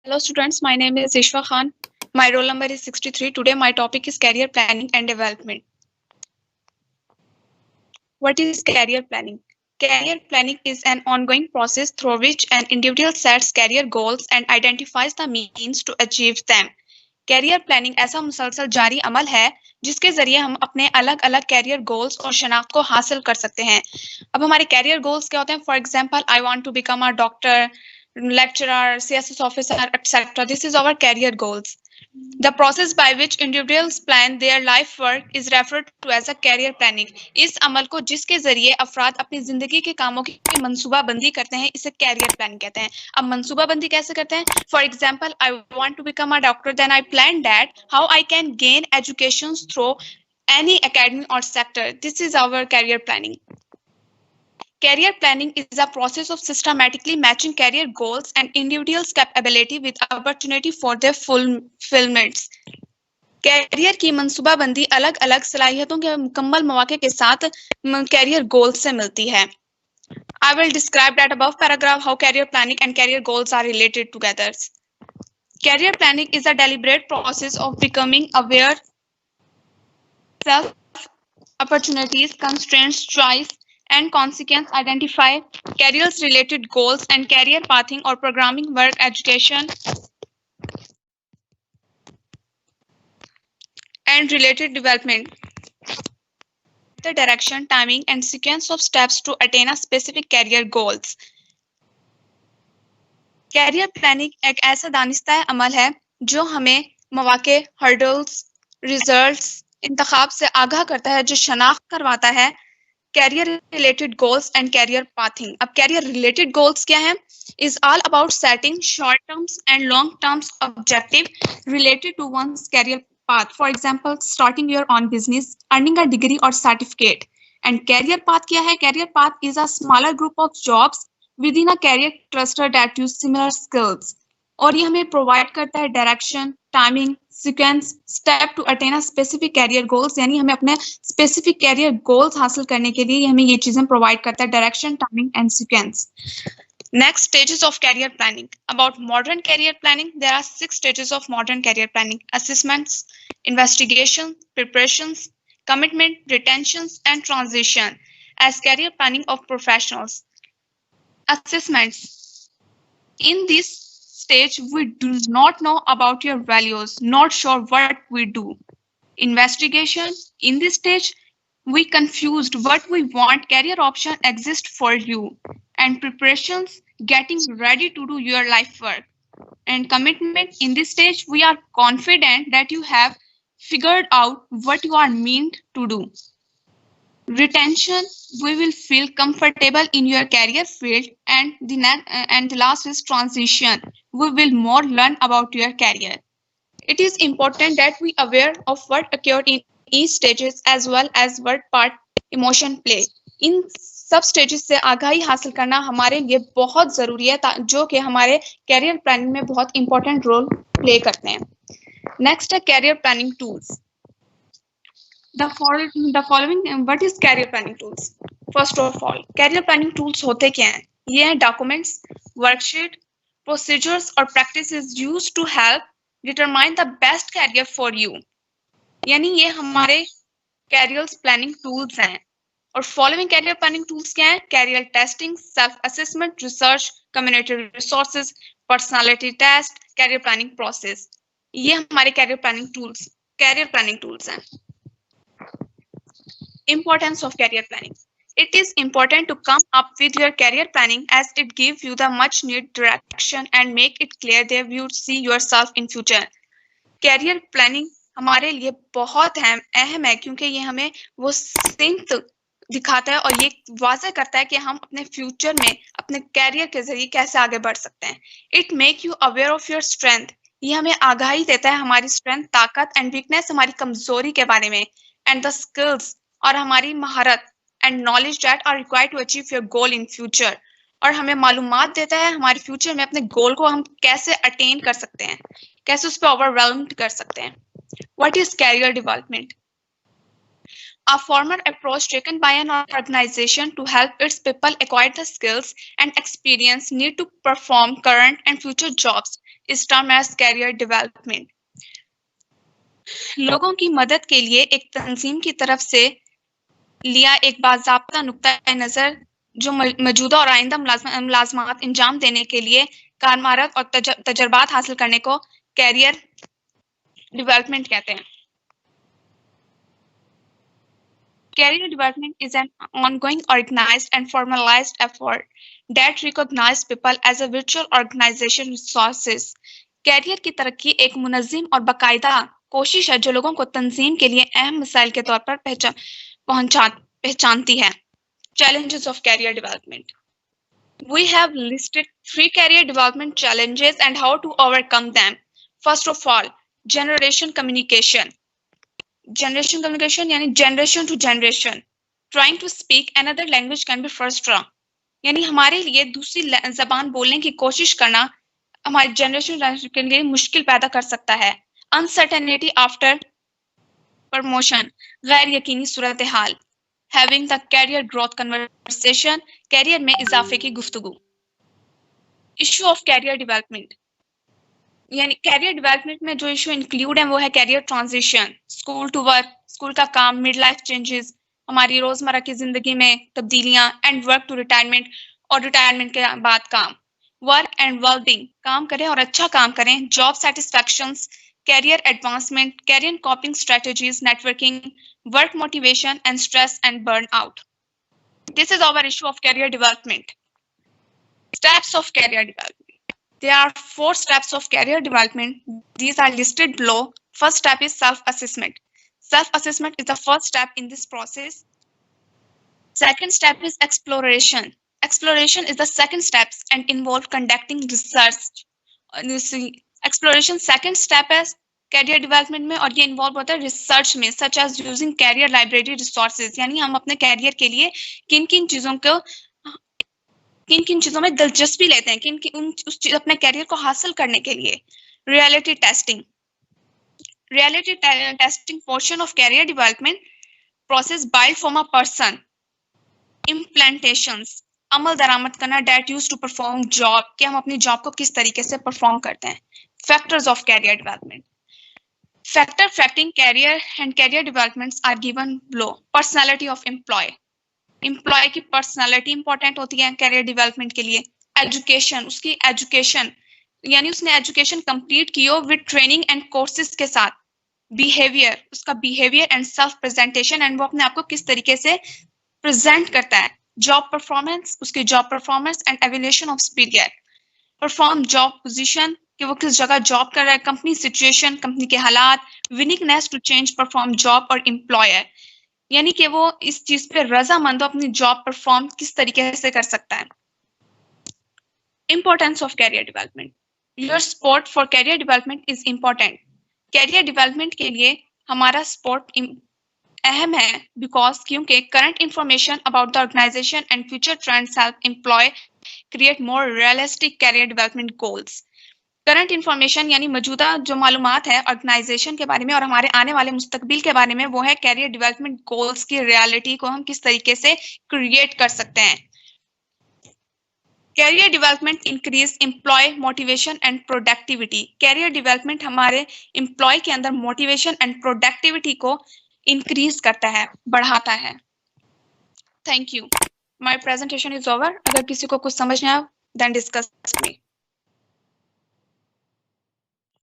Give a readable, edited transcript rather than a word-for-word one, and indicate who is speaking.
Speaker 1: Hello students, my name is Ishwa Khan. My roll number is 63. Today my topic is career planning and development. What is career planning? Career planning is an ongoing process through which an individual sets career goals and identifies the means to achieve them. Career planning ऐसा मुसलसल जारी अमल है जिसके जरिए हम अपने अलग अलग कैरियर गोल्स और शनाख्त को हासिल कर सकते हैं। अब हमारे कैरियर गोल्स क्या होते हैं? For example, I want to become a doctor, lecturer, CSS officer, etc. This is our career goals. The process by which individuals plan their life work is referred to as a career planning. इस अमल को जिसके जरिए अफराद अपनी जिंदगी के कामों की मंसूबाबंदी करते हैं, इसे कैरियर प्लानिंग कहते हैं। अब मंसूबाबंदी कैसे करते हैं? For example, I want to become a doctor, then I plan that how I can gain education through any academy or sector. This is our career planning. Career planning is a process of systematically matching career goals and individuals' capability with opportunity for their fulfillments. Career की मंसूबाबंदी अलग अलग सलाहियतों के मुकम्मल मौके के साथ career गोल से मिलती है। I will describe that above paragraph how career planning and career goals are related together. Career planning is a deliberate process of becoming aware self opportunities, constraints, choice, and consequence, identify careers related goals and career pathing or programming work education and related development. The direction, timing, and sequence of steps to attain a specific career goals. Career planning एक ऐसा दानिस्ता अमल है जो हमें मौके, hurdles, results, इंतखाब से आगाह करता है, जो शनाख्त करवाता है career related goals and career pathing. अब कैरियर रिलेटेड गोल्स क्या है? Is all about setting short terms and long terms objective related to one's career path. For example, starting your own business, earning a degree or certificate. And career path क्या है? Career path is a smaller group of jobs within a career cluster that use similar skills. और ये हमें provide करता है direction, timing, sequence, step to attain a specific career goals, यानी हमें अपने स्पेसिफिक कैरियर गोल्स हासिल करने के लिए हमें ये चीजें प्रोवाइड करता है, direction, timing and sequence. Next stages of career planning. About modern career planning, there are 6 stages of modern career planning: assessments, investigation, preparations, commitment, retentions, and transition as career planning of professionals. Assessments. In this stage, we do not know about your values, not sure what we do. Investigation. In this stage, we confused what we want, career option exist for you. And preparations, getting ready to do your life work. And commitment, in this stage, we are confident that you have figured out what you are meant to do. Retention, we will feel comfortable in your career field. And the last is transition, we will more learn about your career. It is important that we aware of what occurred in each stages as well as what part emotion play. इन सब stages से आगाही हासिल करना हमारे लिए बहुत जरूरी है, जो कि हमारे कैरियर प्लानिंग में बहुत इंपॉर्टेंट रोल प्ले करते हैं। नेक्स्ट है career planning tools. The following, what is career planning tools? First of all, career planning tools होते क्या हैं? ये हैं documents, worksheet, procedures और practices used to help determine the best career for you. यानी ये हमारे career planning tools हैं। और following career planning tools क्या हैं? Career testing, self assessment, research, community resources, personality test, career planning process. ये हमारे career planning tools हैं। Importance of career planning. It is important to come up with your career planning as it gives you the much needed direction and make it clear that you see yourself in future. Career planning हमारे लिए बहुत अहम है क्योंकि ये हमें वो synth दिखाता है और ये वाज़ेह करता है कि हम अपने फ्यूचर में अपने कैरियर के जरिए कैसे आगे बढ़ सकते हैं। It make you aware of your strength. ये हमें आगाही देता है हमारी स्ट्रेंथ, ताकत एंड वीकनेस, हमारी कमजोरी के बारे में, एंड द स्किल्स और हमारी महारत and knowledge that are required to achieve your goal in future. और हमें मालूमात देता है हमारे फ्यूचर में अपने गोल को हम कैसे अटेन कर सकते हैं, कैसे उस पर ओवरवेल्म्ड कर सकते हैं। What is career development? A former approach taken by an organization to help its people acquire the skills and experience need to perform current and future jobs is termed as career development. लोगों की मदद के लिए एक तंजीम की तरफ से लिया एक बाज़ाब्ता नुक्ता नज़र जो मौजूदा और आइंदा मुलाज़मात अंजाम देने के लिए कारमारत और तजर्बात हासिल करने को कैरियर डेवलपमेंट कहते हैं. Career development is an ongoing, organized, and formalized effort that recognizes people as a virtual organization resources. Career की तरक्की एक मुनज़्ज़म और बाकायदा कोशिश है जो लोगों को तंजीम के लिए अहम मिसाइल के तौर पर पहचानती है. Challenges of career development. We have listed 3 career development challenges and how to overcome them. First of all, generation communication. Generation communication यानी generation to generation. Trying to speak another language can be frustrating. यानी हमारे लिए दूसरी ज़बान बोलने की कोशिश करना हमारे जनरेशन के लिए मुश्किल पैदा कर सकता है. Uncertainty after promotion. गैर यकीनी सूरत हाल. Having the career growth conversation. कैरियर में इजाफे की गुफ्तगू. Issue of career development. यानी कैरियर डेवलपमेंट में जो इशू इंक्लूड है वो है career transition, school to work, school का काम, मिड लाइफ चेंजेस, हमारी रोजमर्रा की जिंदगी में तब्दीलियां, एंड वर्क टू रिटायरमेंट और रिटायरमेंट के बाद काम. वर्क एंड वेलबींग, काम करें और अच्छा काम करें. Job satisfactions, career advancement, career coping strategies, networking, work motivation and stress and burn out. This is our issue of career development. Steps of career development. There are 4 steps of career development. These are listed below. First step is self-assessment. Self-assessment is the first step in this process. Second step is exploration. Exploration is the second step and involve conducting research. Exploration second step है career development में और ये involve होता है research में, such as using career library resources. यानी हम अपने career के लिए किन-किन चीजों में दिलचस्पी लेते हैं, अपने कैरियर को हासिल करने के लिए. Reality testing. Reality testing portion of career development process build from a person. Implementations, अमल दरामद करना that use to perform job, कि हम अपनी जॉब को किस तरीके से परफॉर्म करते हैं. Factors of career development. Factor affecting career and career developments are given below. Personality of employ. Employ की पर्सनालिटी इंपॉर्टेंट होती है कैरियर डेवलपमेंट के लिए. एजुकेशन, उसकी एजुकेशन यानी उसने एजुकेशन कंप्लीट की हो विद ट्रेनिंग एंड कोर्सेज के साथ. बिहेवियर, उसका behaviour and self presentation, and वो अपने आप को किस तरीके से प्रेजेंट करता है. जॉब परफॉर्मेंस, उसकी job performance and evaluation of superior. Perform job position, कि वो किस जगह जॉब कर रहा है. कंपनी सिचुएशन, कंपनी के हालात. Willingness to change perform job और एम्प्लॉयर, यानी कि वो इस चीज पे रजामंद अपनी जॉब परफॉर्म किस तरीके से कर सकता है. Importance of career development. Your support for career development is important. Career development के लिए हमारा सपोर्ट अहम है क्योंकि current information about the organization and future trends help employ create more realistic career development goals. Current information यानी मौजूदा जो मालूमात है ऑर्गेनाइजेशन के बारे में और हमारे आने वाले मुस्तकबिल के बारे में, वो है कैरियर डेवलपमेंट गोल्स की रियलिटी को हम किस तरीके से क्रिएट कर सकते हैं. Career development increase employ motivation and productivity. Career development हमारे एम्प्लॉय के अंदर मोटिवेशन एंड प्रोडक्टिविटी को इंक्रीज करता है, बढ़ाता है. Thank you. My presentation is over. अगर किसी को कुछ समझ नहीं आया देन डिस्कस मी.